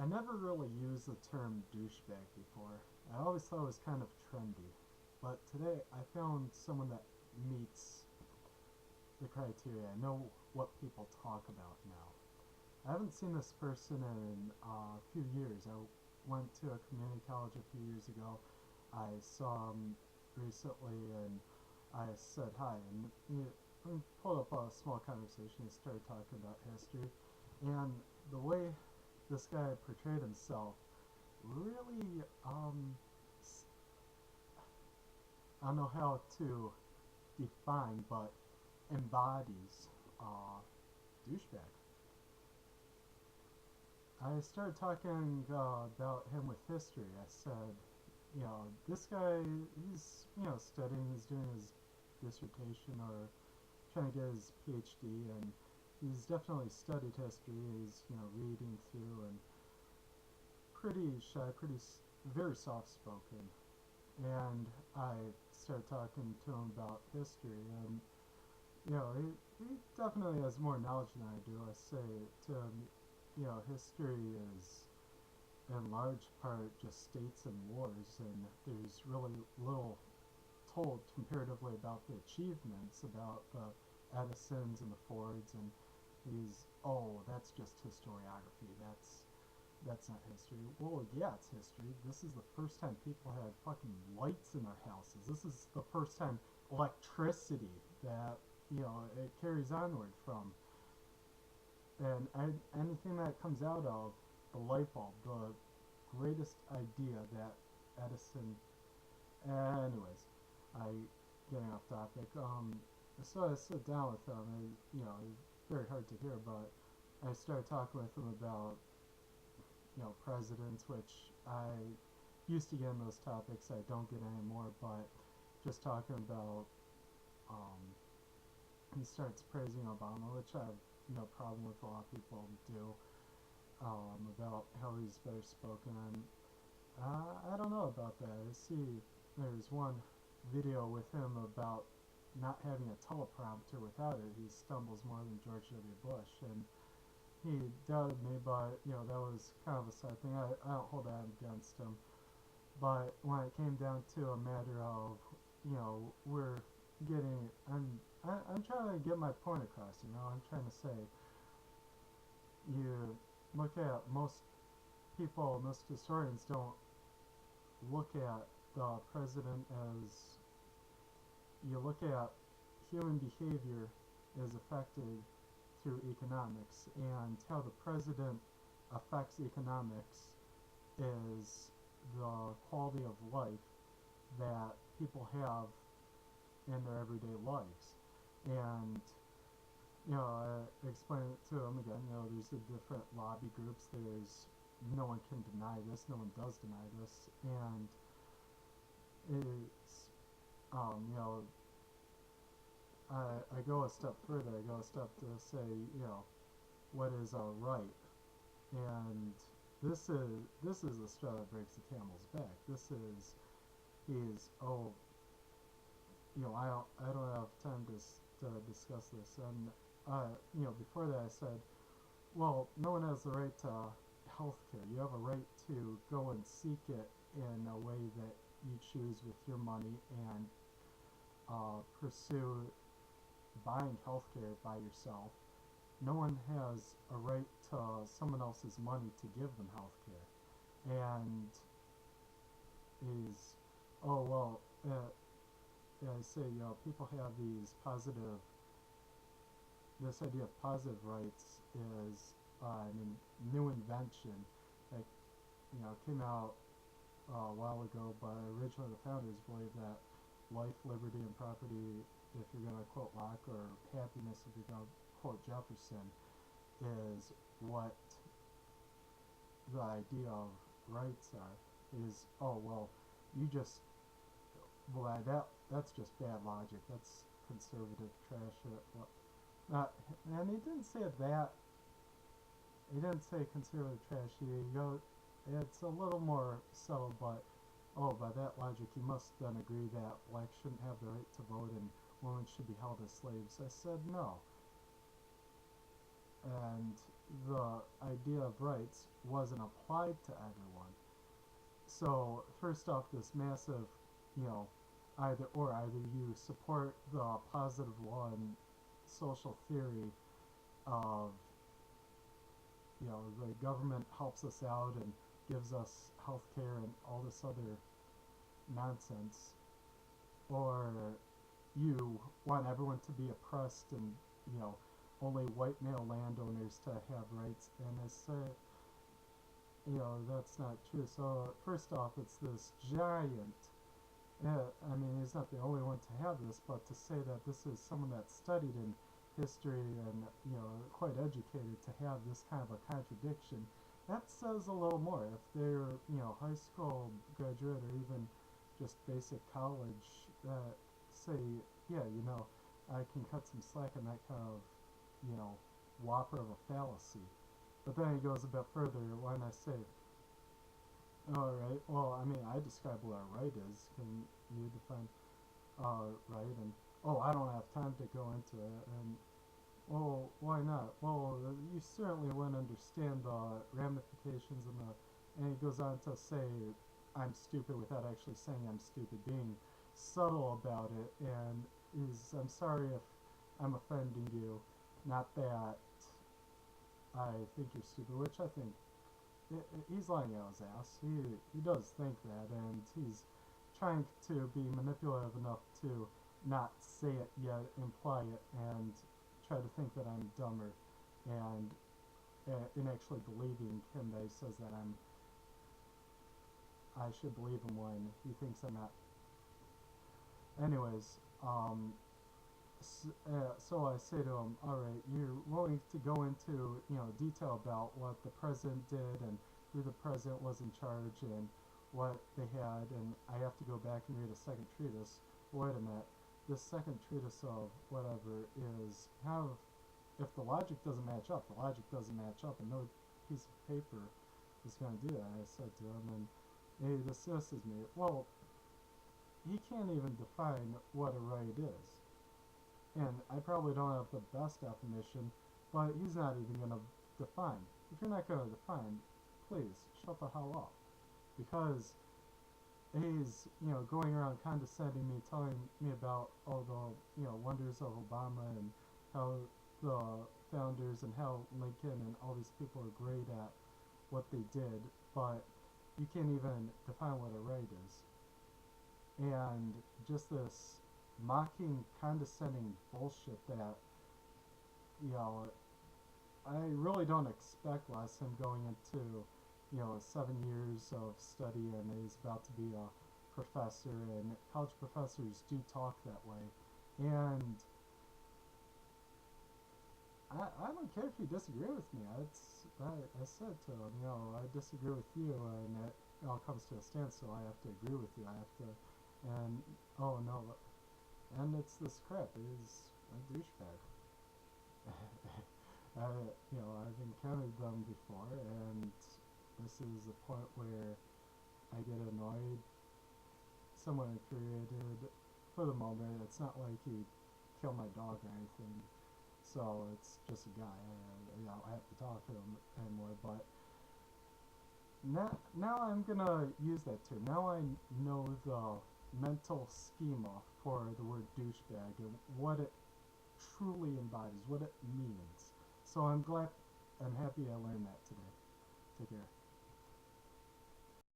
never really used the term douchebag before. I always thought it was kind of trendy. But today I found someone that meets the criteria. I know what people talk about now. I haven't seen this person in a few years. I went to a community college a few years ago. I saw him recently and I said hi. And we pulled up a small conversation. He started talking about history. And the way this guy portrayed himself really, I don't know how to define, but embodies douchebag. I started talking about him with history. I said, this guy, he's, studying, he's doing his dissertation or trying to get his PhD, and he's definitely studied history. He's, reading through and pretty shy, very soft spoken. And I started talking to him about history, and he definitely has more knowledge than I do. I say to him, history is in large part just states and wars, and there's really little told comparatively about the achievements, about the Edisons and the Fords, and that's just historiography. That's not history. Well, yeah, it's history. This is the first time people had fucking lights in their houses. This is the first time electricity that, it carries onward from. And anything that comes out of the light bulb, the greatest idea that Edison. Anyways, I getting off topic. So I sit down with him, and it's very hard to hear, but I started talking with him about presidents, which I used to get in those topics. I don't get anymore, but just talking about, he starts praising Obama, which I have no problem with. A lot of people do, about how he's better spoken. And I don't know about that. I see there's one video with him about not having a teleprompter. Without it, he stumbles more than George W. Bush, and he doubted me, but that was kind of a side thing. I don't hold that against him. But when it came down to a matter of, we're getting, I'm trying to get my point across. I'm trying to say, you look at most people, most historians don't look at the president as, you look at human behavior is affected through economics, and how the president affects economics is the quality of life that people have in their everyday lives. And I explained it to him again. There's the different lobby groups. There's no one can deny this. No one does deny this, and it's I go a step further. I go a step to say, what is a right? And this is the straw that breaks the camel's back. This is he's I don't have time to discuss this. And before that I said, well, no one has the right to health care. You have a right to go and seek it in a way that you choose with your money, and pursue buying healthcare by yourself. No one has a right to someone else's money to give them healthcare. And is, oh well, I say, people have this idea of positive rights is an new invention that came out a while ago, but originally the founders believed that life, liberty, and property, if you're going to quote Locke, or happiness, if you're going to quote Jefferson, is what the idea of rights are. Is, you just, that's just bad logic. That's conservative trash. And he didn't say that. He didn't say conservative trash. It's a little more subtle, but by that logic, you must then agree that blacks shouldn't have the right to vote and women should be held as slaves. I said no. And the idea of rights wasn't applied to everyone. So first off, this massive, you know, either you support the positive law and social theory of, the government helps us out and gives us health care and all this other nonsense, or you want everyone to be oppressed and, you know, only white male landowners to have rights. And I say, that's not true. So first off, it's this giant, I mean, he's not the only one to have this, but to say that this is someone that studied in history and, quite educated to have this kind of a contradiction, that says a little more. If they're, high school graduate or even just basic college, that say, yeah, I can cut some slack on that kind of, whopper of a fallacy. But then he goes a bit further when I say, alright, well, I mean, I describe what a right is. Can you define right? And, I don't have time to go into it. And, well, why not? Well, you certainly wouldn't understand the ramifications and he goes on to say, I'm stupid without actually saying I'm stupid, being subtle about it. And I'm sorry if I'm offending you. Not that I think you're stupid, which I think he's lying out his ass. He does think that, and he's trying to be manipulative enough to not say it yet imply it and try to think that I'm dumber, and in actually believing him that he says that I should believe him when he thinks I'm not. Anyways, so I say to him, all right, you're willing to go into, detail about what the president did and who the president was in charge and what they had, and I have to go back and read a second treatise. Wait a minute, this second treatise of whatever is if the logic doesn't match up, the logic doesn't match up, and no piece of paper is going to do that. I said to him, and he dismisses me. Well, he can't even define what a right is. And I probably don't have the best definition, but he's not even going to define. If you're not going to define, please shut the hell up. Because he's, going around condescending me, telling me about all the, wonders of Obama and how the founders and how Lincoln and all these people are great at what they did, but you can't even define what a right is. And just this mocking, condescending bullshit that, I really don't expect less him going into, 7 years of study, and he's about to be a professor, and college professors do talk that way. And I don't care if you disagree with me. I said to him, I disagree with you, and it all comes to a standstill. I have to agree with you. I have to, and, oh no, and it's this crap. He's a douchebag. I've encountered them before, and this is the point where I get annoyed, somewhat infuriated for the moment. It's not like he killed my dog or anything, so it's just a guy. I have to talk to him anymore, but now I'm gonna use that term. Now I know the mental schema for the word douchebag and what it truly embodies, what it means. So I'm happy I learned that today.